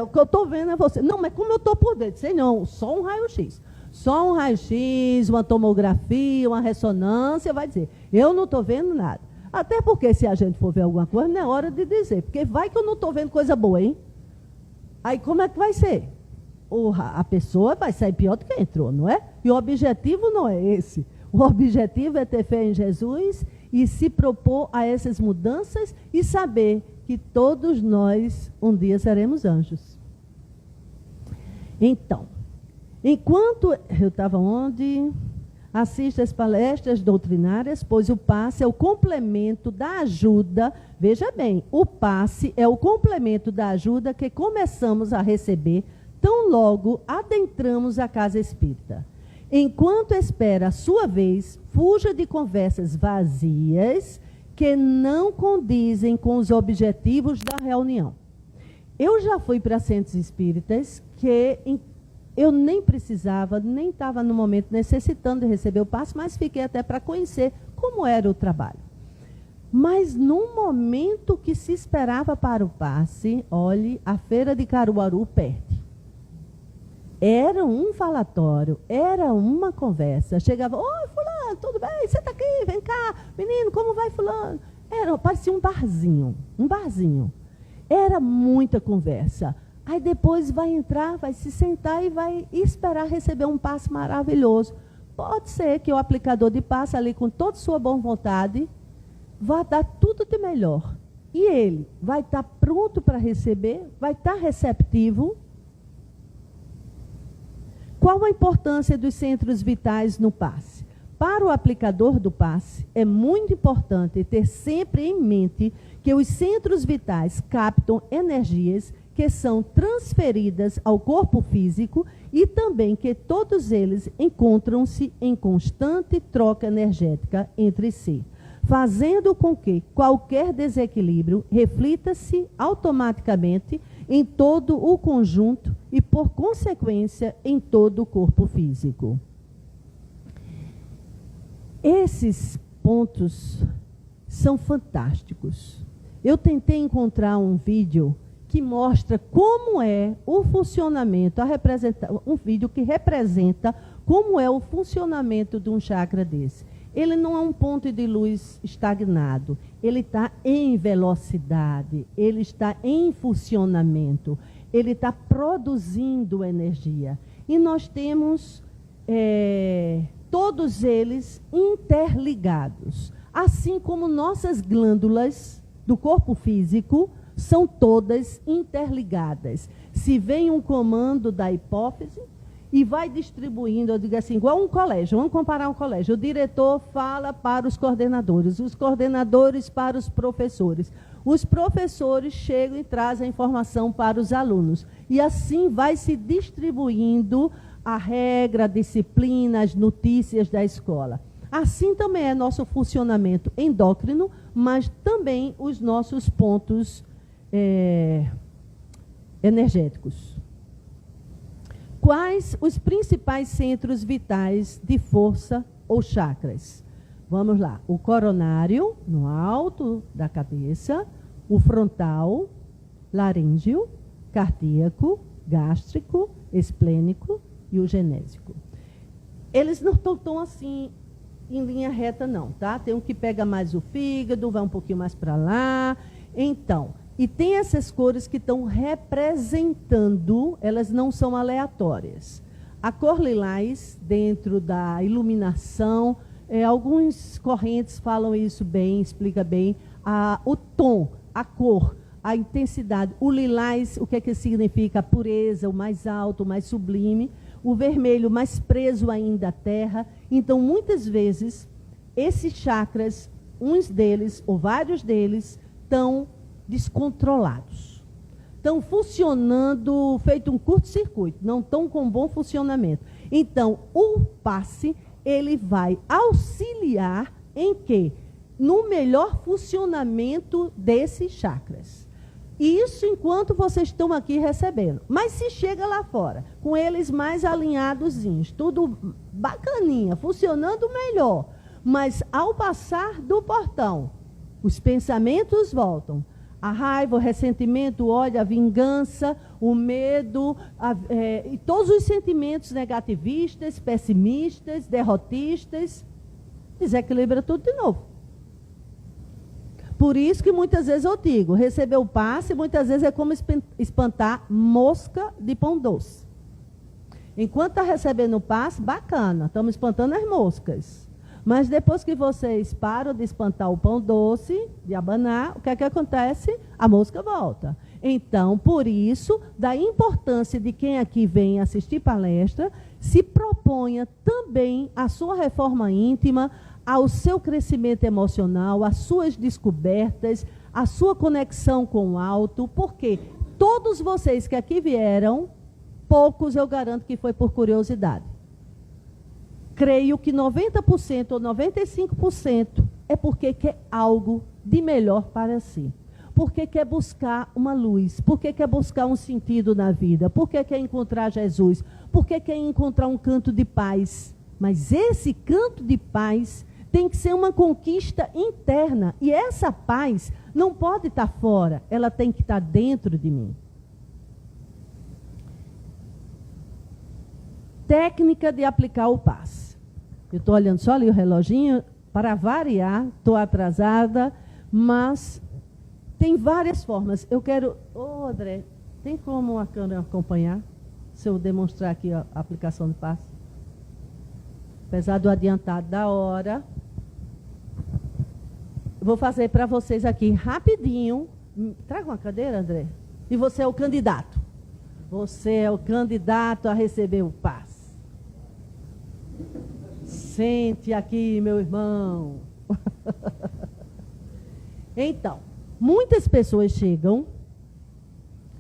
O que eu estou vendo é você. Não, mas como eu estou por dentro? Sei não, só um raio-x. Só um raio-x, uma tomografia, uma ressonância, vai dizer. Eu não estou vendo nada. Até porque se a gente for ver alguma coisa, não é hora de dizer. Porque vai que eu não estou vendo coisa boa, hein? Aí como é que vai ser? A pessoa vai sair pior do que entrou, não é? E o objetivo não é esse. O objetivo é ter fé em Jesus e se propor a essas mudanças e saber que todos nós um dia seremos anjos. Então, enquanto... Eu estava onde? Assista às palestras doutrinárias, pois o passe é o complemento da ajuda. Veja bem, o passe é o complemento da ajuda que começamos a receber tão logo adentramos a casa espírita. Enquanto espera a sua vez, fuja de conversas vazias que não condizem com os objetivos da reunião. Eu já fui para centros espíritas que eu nem precisava, nem estava no momento necessitando de receber o passe, mas fiquei até para conhecer como era o trabalho. Mas no momento que se esperava para o passe, olhe, a feira de Caruaru perde. Era um falatório, era uma conversa. Chegava, oi, fulano, tudo bem? Você está aqui, vem cá. Menino, como vai fulano? Parecia um barzinho. Era muita conversa. Aí depois vai entrar, vai se sentar e vai esperar receber um passe maravilhoso. Pode ser que o aplicador de passe ali, com toda sua boa vontade, vá dar tudo de melhor. E ele vai estar pronto para receber, vai estar receptivo. Qual a importância dos centros vitais no passe? Para o aplicador do passe, é muito importante ter sempre em mente que os centros vitais captam energias que são transferidas ao corpo físico e também que todos eles encontram-se em constante troca energética entre si, fazendo com que qualquer desequilíbrio reflita-se automaticamente em todo o conjunto e, por consequência, em todo o corpo físico. Esses pontos são fantásticos. Eu tentei encontrar um vídeo que mostra como é o funcionamento, um vídeo que representa como é o funcionamento de um chakra desse. Ele não é um ponto de luz estagnado, ele está em velocidade, ele está em funcionamento, ele está produzindo energia. E nós temos todos eles interligados, assim como nossas glândulas do corpo físico são todas interligadas. Se vem um comando da hipófise e vai distribuindo, eu digo assim, igual um colégio, vamos comparar um colégio. O diretor fala para os coordenadores para os professores chegam e trazem a informação para os alunos. E assim vai se distribuindo a regra, a disciplina, as notícias da escola. Assim também é nosso funcionamento endócrino, mas também os nossos pontos energéticos. Quais os principais centros vitais de força ou chakras? Vamos lá. O coronário, no alto da cabeça, o frontal, laríngeo, cardíaco, gástrico, esplênico e o genésico. Eles não estão assim em linha reta não, tá? Tem um que pega mais o fígado, vai um pouquinho mais para lá. Então, e tem essas cores que estão representando, elas não são aleatórias. A cor lilás, dentro da iluminação, alguns correntes falam isso bem, explica bem, o tom, a cor, a intensidade. O lilás, o que é que significa? A pureza, o mais alto, o mais sublime. O vermelho, mais preso ainda à terra. Então, muitas vezes, esses chakras, uns deles, ou vários deles, estão descontrolados. Estão funcionando, feito um curto-circuito, não estão com bom funcionamento. Então, o passe, ele vai auxiliar em quê? No melhor funcionamento desses chakras. Isso enquanto vocês estão aqui recebendo. Mas se chega lá fora, com eles mais alinhadozinhos, tudo bacaninha, funcionando melhor. Mas ao passar do portão, os pensamentos voltam. A raiva, o ressentimento, o ódio, a vingança, o medo, e todos os sentimentos negativistas, pessimistas, derrotistas, desequilibra tudo de novo. Por isso que muitas vezes eu digo, receber o passe, muitas vezes é como espantar mosca de pão doce. Enquanto está recebendo o passe, bacana, estamos espantando as moscas. Mas depois que vocês param de espantar o pão doce, de abanar, o que é que acontece? A mosca volta. Então, por isso, da importância de quem aqui vem assistir palestra, se proponha também a sua reforma íntima, ao seu crescimento emocional, às suas descobertas, a sua conexão com o alto, porque todos vocês que aqui vieram, poucos eu garanto que foi por curiosidade. Creio que 90% ou 95% é porque quer algo de melhor para si. Porque quer buscar uma luz, porque quer buscar um sentido na vida, porque quer encontrar Jesus, porque quer encontrar um canto de paz. Mas esse canto de paz tem que ser uma conquista interna. E essa paz não pode estar fora, ela tem que estar dentro de mim. Técnica de aplicar o passe. Eu estou olhando só ali o reloginho, para variar, estou atrasada, mas tem várias formas. Eu quero... Ô, André, tem como a câmera acompanhar? Se eu demonstrar aqui a aplicação do passe? Apesar do adiantado da hora, vou fazer para vocês aqui rapidinho. Traga uma cadeira, André. E você é o candidato. Você é o candidato a receber o passe. Sente aqui, meu irmão. Então, muitas pessoas chegam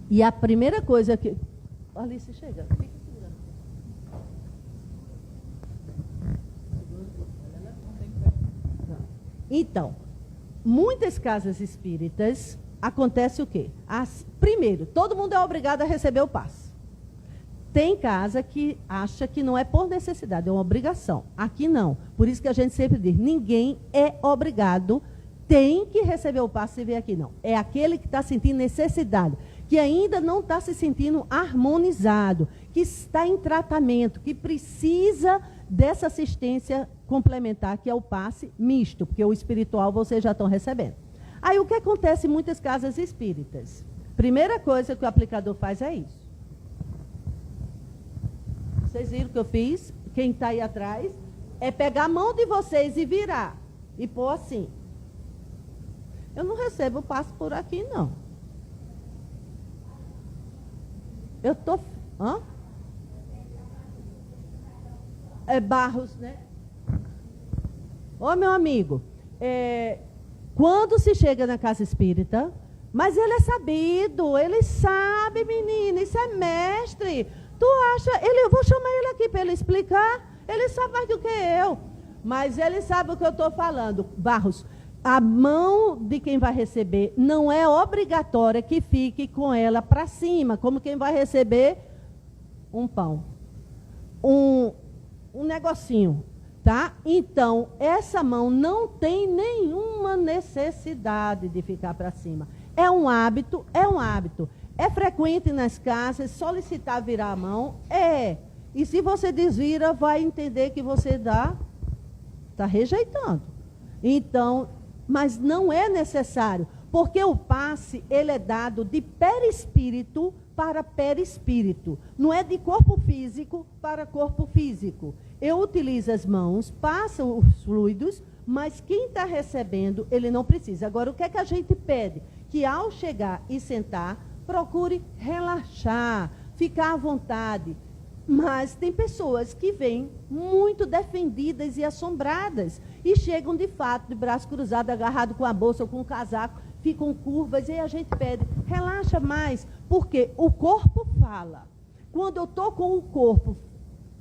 e a primeira coisa que... Alice, chega. Fica segurando. Então, muitas casas espíritas, acontece o quê? Primeiro, todo mundo é obrigado a receber o passe. Tem casa que acha que não é por necessidade, é uma obrigação. Aqui não. Por isso que a gente sempre diz, ninguém é obrigado, tem que receber o passe e vir aqui. Não. É aquele que está sentindo necessidade, que ainda não está se sentindo harmonizado, que está em tratamento, que precisa dessa assistência complementar, que é o passe misto, porque o espiritual vocês já estão recebendo. Aí o que acontece em muitas casas espíritas? Primeira coisa que o aplicador faz é isso. Vocês viram o que eu fiz? Quem está aí atrás é pegar a mão de vocês e virar. E pôr assim. Eu não recebo passe por aqui, não. Eu estou... Hã? É Barros, né? Ô, meu amigo, quando se chega na casa espírita, mas ele é sabido, ele sabe, menina, isso é mestre. Tu acha, eu vou chamar ele aqui para ele explicar, ele sabe mais do que eu, mas ele sabe o que eu estou falando. Barros, a mão de quem vai receber não é obrigatória que fique com ela para cima, como quem vai receber um pão, um negocinho, tá? Então, essa mão não tem nenhuma necessidade de ficar para cima. É um hábito, é um hábito. É frequente nas casas solicitar virar a mão? É. E se você desvira, vai entender que você está rejeitando. Então, mas não é necessário, porque o passe, ele é dado de perispírito para perispírito. Não é de corpo físico para corpo físico. Eu utilizo as mãos, passo os fluidos, mas quem está recebendo, ele não precisa. Agora, o que é que a gente pede? Que ao chegar e sentar, procure relaxar, ficar à vontade. Mas tem pessoas que vêm muito defendidas e assombradas e chegam de fato de braço cruzado, agarrado com a bolsa ou com o casaco, ficam curvas e aí a gente pede, relaxa mais, porque o corpo fala. Quando eu estou com o corpo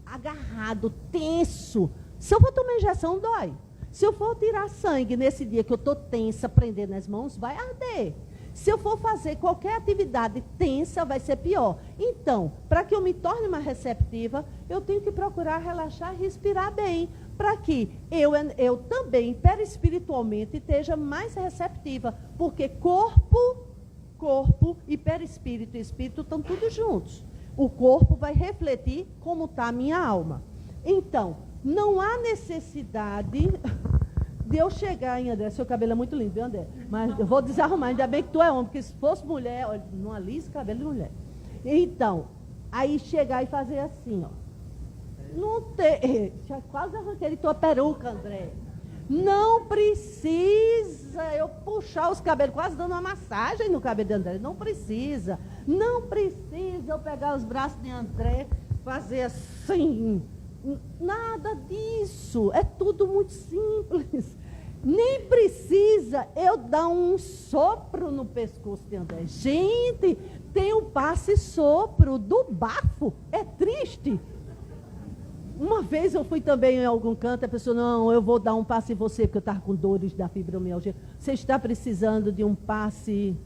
agarrado, tenso, se eu for tomar injeção, dói. Se eu for tirar sangue nesse dia que eu estou tensa, prendendo as mãos, vai arder. Se eu for fazer qualquer atividade tensa, vai ser pior. Então, para que eu me torne mais receptiva, eu tenho que procurar relaxar e respirar bem, para que eu também, perispiritualmente, esteja mais receptiva. Porque corpo e perispírito e espírito estão tudo juntos. O corpo vai refletir como está a minha alma. Então, não há necessidade... de eu chegar em André, seu cabelo é muito lindo, viu, André? Mas eu vou desarrumar, ainda bem que tu é homem, porque se fosse mulher, olha, não alisa o cabelo de mulher. Então, aí chegar e fazer assim, ó. Não tem. Já quase arranquei tua peruca, André. Não precisa eu puxar os cabelos, quase dando uma massagem no cabelo de André. Não precisa. Não precisa eu pegar os braços de André, fazer assim. Nada disso. É tudo muito simples. Nem precisa eu dar um sopro no pescoço de André. Gente, tem um passe sopro do bafo. É triste. Uma vez eu fui também em algum canto, a pessoa, não, eu vou dar um passe em você, porque eu estava com dores da fibromialgia. Você está precisando de um passe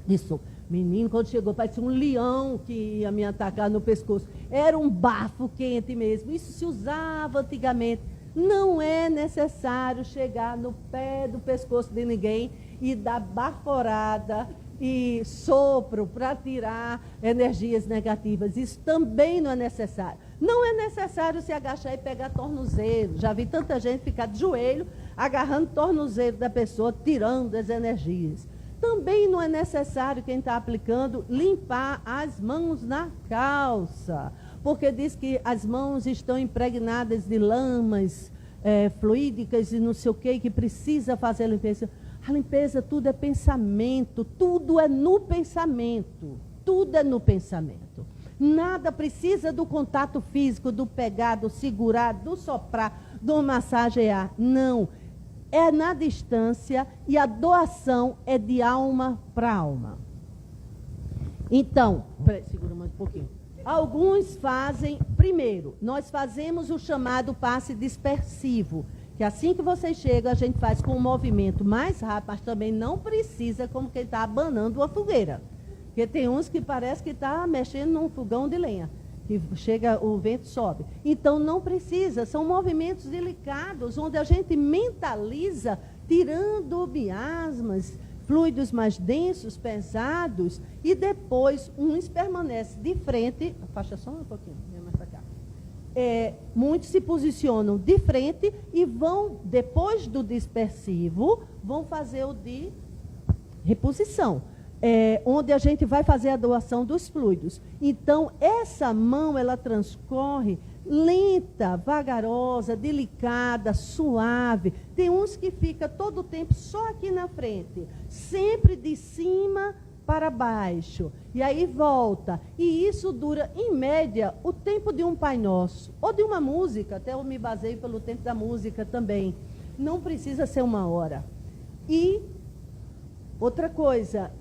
de sopro. Menino, quando chegou, parecia um leão que ia me atacar no pescoço. Era um bafo quente mesmo. Isso se usava antigamente. Não é necessário chegar no pé do pescoço de ninguém e dar baforada e sopro para tirar energias negativas. Isso também não é necessário. Não é necessário se agachar e pegar tornozelo. Já vi tanta gente ficar de joelho, agarrando o tornozelo da pessoa, tirando as energias. Também não é necessário, quem está aplicando, limpar as mãos na calça. Porque diz que as mãos estão impregnadas de lamas fluídicas e não sei o que precisa fazer a limpeza. A limpeza, tudo é pensamento, tudo é no pensamento. Tudo é no pensamento. Nada precisa do contato físico, do pegar, do segurar, do soprar, do massagear. Não. É na distância e a doação é de alma para alma. Então, segura mais um pouquinho. Alguns fazem, primeiro, nós fazemos o chamado passe dispersivo, que assim que você chega, a gente faz com um movimento mais rápido, mas também não precisa como quem está abanando uma fogueira. Porque tem uns que parece que está mexendo num fogão de lenha, que chega, o vento sobe. Então, não precisa, são movimentos delicados, onde a gente mentaliza, tirando miasmas, fluidos mais densos, pesados, e depois uns permanecem de frente, afasta só um pouquinho, vem mais para cá. Muitos se posicionam de frente e vão, depois do dispersivo, vão fazer o de reposição. Onde a gente vai fazer a doação dos fluidos. Então, essa mão, ela transcorre lenta, vagarosa, delicada, suave. Tem uns que fica todo o tempo só aqui na frente, sempre de cima para baixo. E aí volta. E isso dura, em média, o tempo de um Pai Nosso. Ou de uma música, até eu me baseio pelo tempo da música também. Não precisa ser 1 hora. E outra coisa,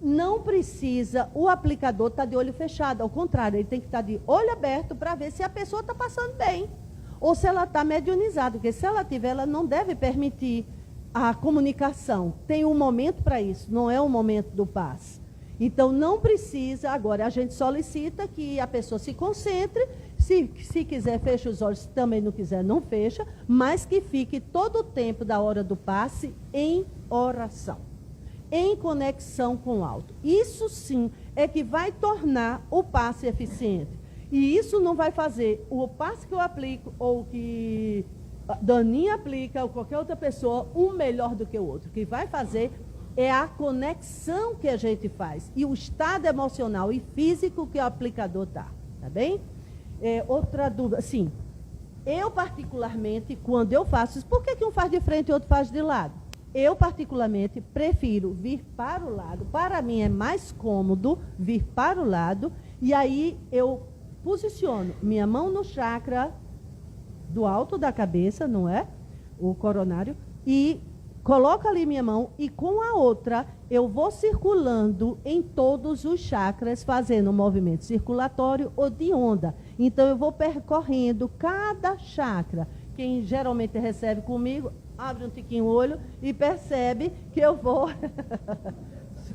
não precisa o aplicador estar de olho fechado. Ao contrário, ele tem que estar de olho aberto para ver se a pessoa está passando bem. Ou se ela está medianizada. Porque se ela tiver, ela não deve permitir a comunicação. Tem um momento para isso, não é o momento do passe. Então, não precisa. Agora, a gente solicita que a pessoa se concentre. Se quiser, fecha os olhos. Se também não quiser, não fecha. Mas que fique todo o tempo da hora do passe em oração, em conexão com o alto. Isso sim é que vai tornar o passe eficiente. E isso não vai fazer o passe que eu aplico, ou que a Daninha aplica, ou qualquer outra pessoa, um melhor do que o outro. O que vai fazer é a conexão que a gente faz. E o estado emocional e físico que o aplicador dá. Tá bem? Outra dúvida, sim. Eu particularmente, quando eu faço isso, por que um faz de frente e outro faz de lado? Eu, particularmente, prefiro vir para o lado. Para mim é mais cômodo vir para o lado. E aí eu posiciono minha mão no chakra do alto da cabeça, não é? O coronário. E coloco ali minha mão e com a outra eu vou circulando em todos os chakras, fazendo um movimento circulatório ou de onda. Então eu vou percorrendo cada chakra. Quem geralmente recebe comigo, abre um tiquinho o olho e percebe que eu vou...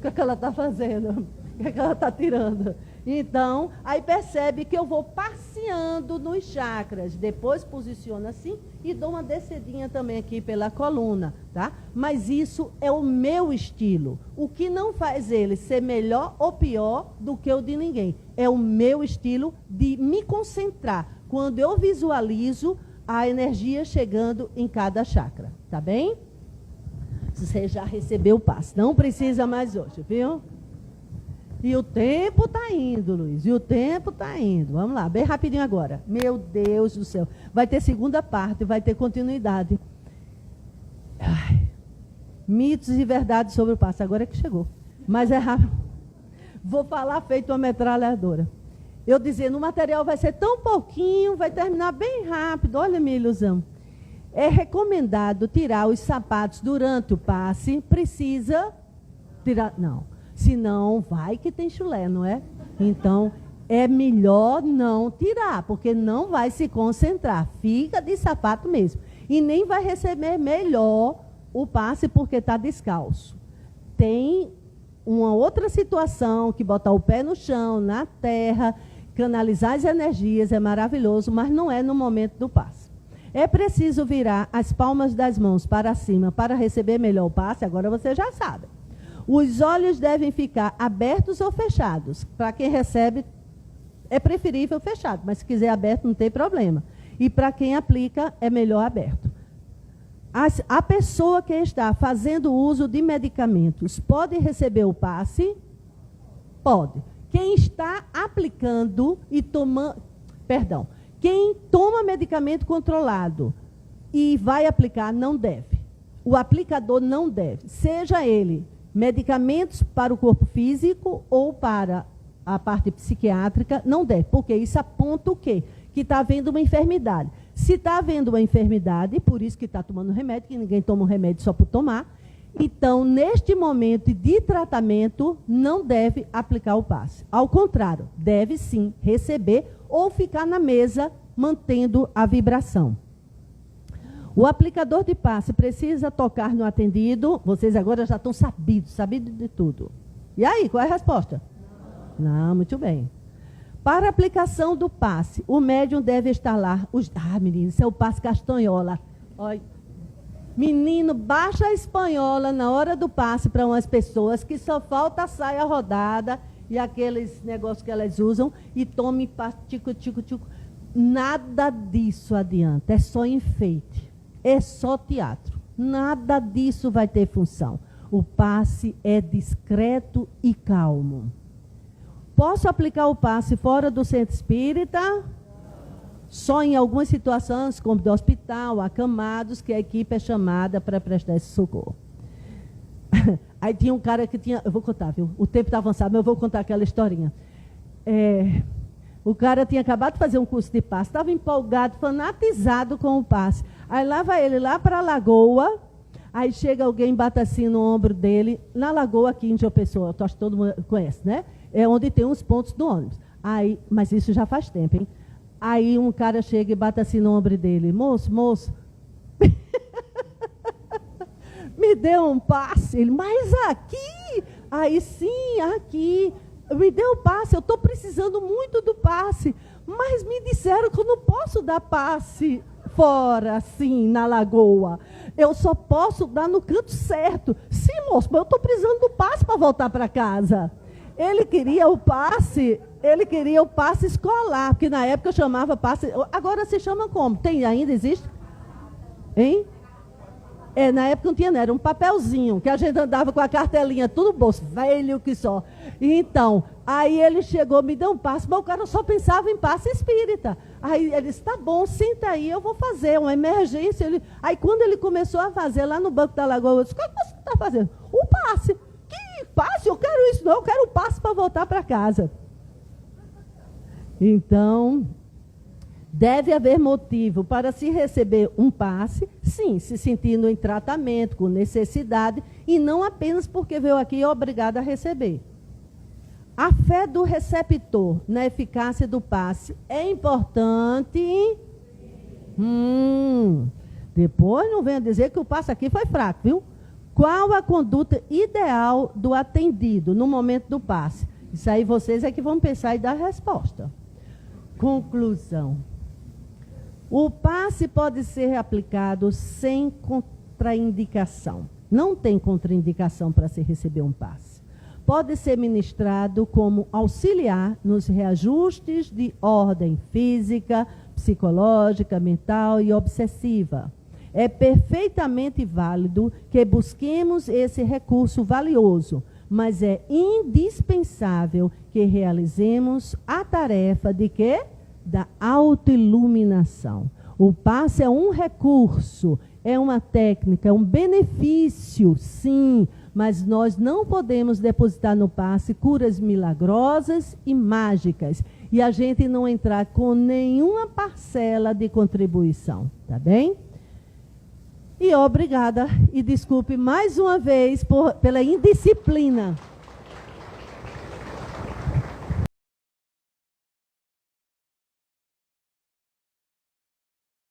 O que ela está fazendo? O que ela está tirando? Então, aí percebe que eu vou passeando nos chakras. Depois posiciono assim e dou uma descidinha também aqui pela coluna, tá? Mas isso é o meu estilo. O que não faz ele ser melhor ou pior do que o de ninguém. É o meu estilo de me concentrar. Quando eu visualizo a energia chegando em cada chakra, tá bem? Você já recebeu o passe, não precisa mais hoje, viu? E o tempo está indo, Luiz. E o tempo está indo. Vamos lá, bem rapidinho agora. Meu Deus do céu. Vai ter segunda parte, vai ter continuidade. Ai. Mitos e verdades sobre o passe. Agora é que chegou. Mas é rápido. Vou falar feito uma metralhadora. Eu dizendo, o material vai ser tão pouquinho, vai terminar bem rápido. Olha a minha ilusão. É recomendado tirar os sapatos durante o passe. Precisa tirar... Não. Senão, vai que tem chulé, não é? Então, é melhor não tirar, porque não vai se concentrar. Fica de sapato mesmo. E nem vai receber melhor o passe porque está descalço. Tem uma outra situação, que botar o pé no chão, na terra, canalizar as energias, é maravilhoso, mas não é no momento do passe. É preciso virar as palmas das mãos para cima para receber melhor o passe, agora você já sabe. Os olhos devem ficar abertos ou fechados. Para quem recebe, é preferível fechado, mas se quiser aberto, não tem problema. E para quem aplica, é melhor aberto. A pessoa que está fazendo uso de medicamentos pode receber o passe? Pode. Quem está aplicando e tomando... Perdão. Quem toma medicamento controlado e vai aplicar, não deve. O aplicador não deve. Seja ele medicamentos para o corpo físico ou para a parte psiquiátrica, não deve. Porque isso aponta o quê? Que está havendo uma enfermidade. Se está havendo uma enfermidade, por isso que está tomando remédio, que ninguém toma um remédio só por tomar, então, neste momento de tratamento, não deve aplicar o passe. Ao contrário, deve sim receber ou ficar na mesa mantendo a vibração. O aplicador de passe precisa tocar no atendido. Vocês agora já estão sabidos de tudo. E aí, qual é a resposta? Não, muito bem. Para a aplicação do passe, o médium deve instalar os... Ah, menino, isso é o passe castanhola. Olha. Menino, baixa a espanhola na hora do passe para umas pessoas que só falta a saia rodada e aqueles negócios que elas usam e tome passe, tico. Nada disso adianta, é só enfeite, é só teatro. Nada disso vai ter função. O passe é discreto e calmo. Posso aplicar o passe fora do centro espírita? Só em algumas situações, como do hospital, acamados, que a equipe é chamada para prestar esse socorro. Aí tinha um cara que tinha... Eu vou contar, viu? O tempo está avançado, mas eu vou contar aquela historinha. O cara tinha acabado de fazer um curso de passe, estava empolgado, fanatizado com o passe. Aí lá vai ele lá para a lagoa, aí chega alguém, bate assim no ombro dele, na lagoa aqui em João Pessoa, eu acho que todo mundo conhece, né? É onde tem uns pontos do ônibus. Aí, mas isso já faz tempo, hein? Aí um cara chega e bate assim no ombro dele. Moço, me deu um passe. Ele, mas aqui? Aí sim, aqui. Me deu um passe, eu estou precisando muito do passe. Mas me disseram que eu não posso dar passe fora, assim, na lagoa. Eu só posso dar no canto certo. Sim, moço, mas eu estou precisando do passe para voltar para casa. Ele queria o passe escolar, porque na época eu chamava passe... Agora se chama como? Tem ainda, existe? Hein? Na época não tinha, não, era um papelzinho, que a gente andava com a cartelinha, tudo no bolso, velho que só. Então, aí ele chegou, me deu um passe, mas o cara só pensava em passe espírita. Aí ele disse, tá bom, senta aí, eu vou fazer uma emergência. Aí quando ele começou a fazer lá no Banco da Lagoa, eu disse, o que você está fazendo? O passe. Que passe? Eu quero isso, não, eu quero o passe para voltar para casa. Então, deve haver motivo para se receber um passe, sim, se sentindo em tratamento, com necessidade, e não apenas porque veio aqui e é obrigado a receber. A fé do receptor na eficácia do passe é importante. Depois não venha dizer que o passe aqui foi fraco, viu? Qual a conduta ideal do atendido no momento do passe? Isso aí vocês é que vão pensar e dar a resposta. Conclusão. O passe pode ser aplicado sem contraindicação. Não tem contraindicação para se receber um passe. Pode ser ministrado como auxiliar nos reajustes de ordem física, psicológica, mental e obsessiva. É perfeitamente válido que busquemos esse recurso valioso, mas é indispensável que realizemos a tarefa de quê? Da autoiluminação. O passe é um recurso, é uma técnica, é um benefício, sim, mas nós não podemos depositar no passe curas milagrosas e mágicas e a gente não entrar com nenhuma parcela de contribuição, tá bem? E obrigada e desculpe mais uma vez pela indisciplina.